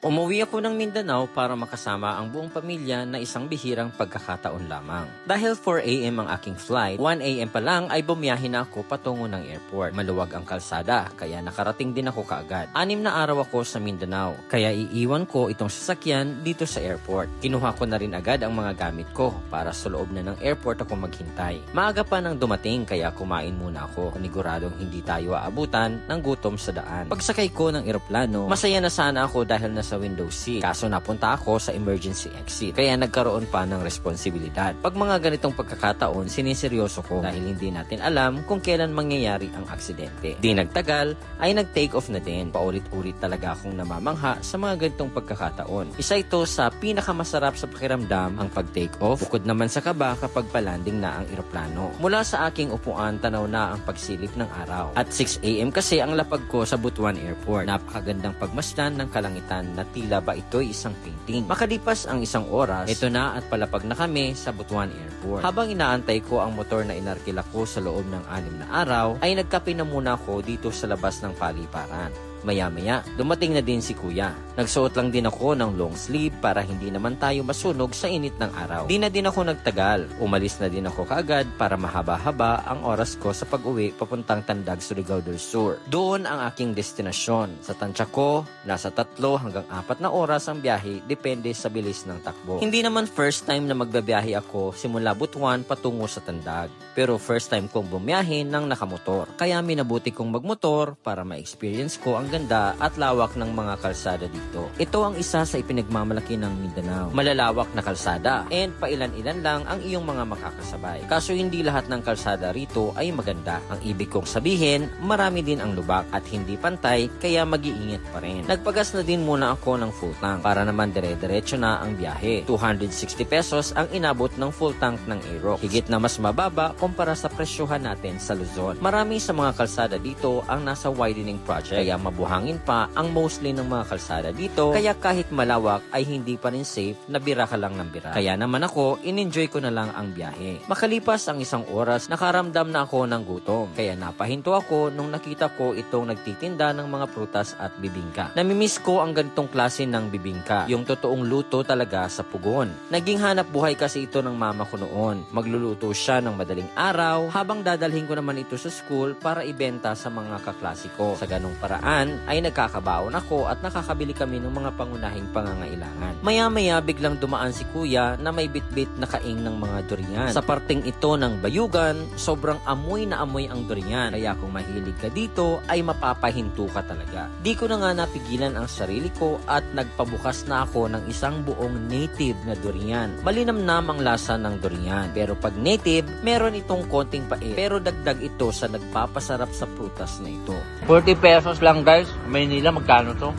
Umuwi ako ng Mindanao para makasama ang buong pamilya na isang bihirang pagkakataon lamang. Dahil 4 AM ang aking flight, 1 AM pa lang ay bumiyahe na ako patungo ng airport. Maluwag ang kalsada, kaya nakarating din ako kaagad. 6 na araw ako sa Mindanao, kaya iiwan ko itong sasakyan dito sa airport. Kinuha ko na rin agad ang mga gamit ko para sa loob na ng airport ako maghintay. Maaga pa nang dumating kaya kumain muna ako. Paniguradong hindi tayo aabutan ng gutom sa daan. Pagsakay ko ng eroplano, masaya na sana ako dahil sa window seat. Kaso napunta ako sa emergency exit. Kaya nagkaroon pa ng responsibilidad. Pag mga ganitong pagkakataon, siniseryoso ko dahil hindi natin alam kung kailan mangyayari ang aksidente. Di nagtagal, ay nag-take off na din. Paulit-ulit talaga akong namamangha sa mga ganitong pagkakataon. Isa ito sa pinakamasarap sa pakiramdam ang pag-take off. Bukod naman sa kaba kapag palanding na ang eroplano. Mula sa aking upuan, tanaw na ang pagsilip ng araw. At 6 AM kasi ang lapag ko sa Butuan Airport. Napakagandang pagmasdan ng kalangitan na tila ba ito'y isang painting. Makalipas ang isang oras, ito na at palapag na kami sa Butuan Airport. Habang inaantay ko ang motor na inarkila ko sa loob ng 6 na araw, ay nagkape na muna ako dito sa labas ng paliparan. Maya-maya, dumating na din si Kuya. Nagsuot lang din ako ng long sleeve para hindi naman tayo masunog sa init ng araw. Di na din ako nagtagal. Umalis na din ako kaagad para mahaba-haba ang oras ko sa pag-uwi papuntang Tandag, Surigao del Sur. Doon ang aking destinasyon. Sa tansya ko, nasa 3 hanggang 4 na oras ang biyahe depende sa bilis ng takbo. Hindi naman first time na magbabiyahe ako simula Butuan patungo sa Tandag. Pero first time kong bumiyahe ng nakamotor. Kaya minabuti kong magmotor para ma-experience ko ang ganda at lawak ng mga kalsada dito. Ito ang isa sa ipinagmamalaki ng Mindanao. Malalawak na kalsada and pailan-ilan lang ang iyong mga makakasabay. Kaso hindi lahat ng kalsada rito ay maganda. Ang ibig kong sabihin, marami din ang lubak at hindi pantay kaya mag-iingat pa rin. Nagpagas na din muna ako ng full tank para naman dire-diretso na ang biyahe. 260 pesos ang inabot ng full tank ng Aerox. Higit na mas mababa kumpara sa presyohan natin sa Luzon. Marami sa mga kalsada dito ang nasa widening project kaya buhangin pa ang mostly ng mga kalsada dito kaya kahit malawak ay hindi pa rin safe na bira ka lang ng bira. Kaya naman ako, in-enjoy ko na lang ang biyahe. Makalipas ang 1 oras, nakaramdam na ako ng gutom. Kaya napahinto ako nung nakita ko itong nagtitinda ng mga prutas at bibingka. Namimiss ko ang ganitong klase ng bibingka. Yung totoong luto talaga sa pugon. Naging hanap buhay kasi ito ng mama ko noon. Magluluto siya ng madaling araw habang dadalhin ko naman ito sa school para ibenta sa mga kaklasiko. Sa ganong paraan, ay nagkakabaon ako at nakakabili kami ng mga pangunahing pangangailangan. Maya-maya biglang dumaan si Kuya na may bitbit na kaing ng mga durian. Sa parting ito ng bayugan, sobrang amoy na amoy ang durian. Kaya kung mahilig ka dito, ay mapapahinto ka talaga. Di ko na nga napigilan ang sarili ko at nagpabukas na ako ng isang buong native na durian. Malinamnam ang lasa ng durian. Pero pag native, meron itong konting pait. Pero dagdag ito sa nagpapasarap sa prutas na ito. 40 pesos lang guys. Maynila, magkano to?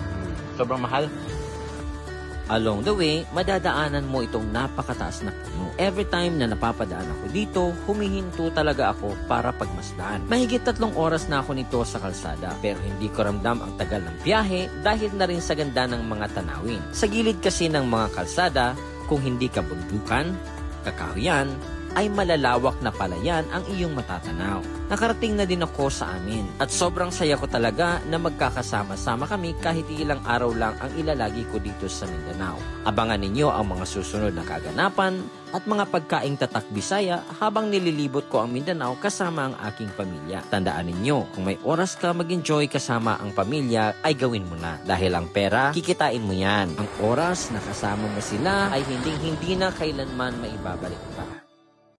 Sobrang mahal. Along the way, madadaanan mo itong napakataas na puno. Every time na napapadaan ako dito, humihinto talaga ako para pagmasdan. Mahigit 3 oras na ako nito sa kalsada, pero hindi ko ramdam ang tagal ng biyahe dahil na rin sa ganda ng mga tanawin. Sa gilid kasi ng mga kalsada, kung hindi ka bundukan, kakahuyan, ay malalawak na palayan ang iyong matatanaw. Nakarating na din ako sa amin at sobrang saya ko talaga na magkakasama-sama kami kahit ilang araw lang ang ilalagi ko dito sa Mindanao. Abangan ninyo ang mga susunod na kaganapan at mga pagkaing tatak Bisaya habang nililibot ko ang Mindanao kasama ang aking pamilya. Tandaan ninyo, kung may oras ka mag-enjoy kasama ang pamilya ay gawin mo na dahil ang pera, kikitain mo yan. Ang oras na kasama mo sila ay hindi na kailanman maibabalik pa.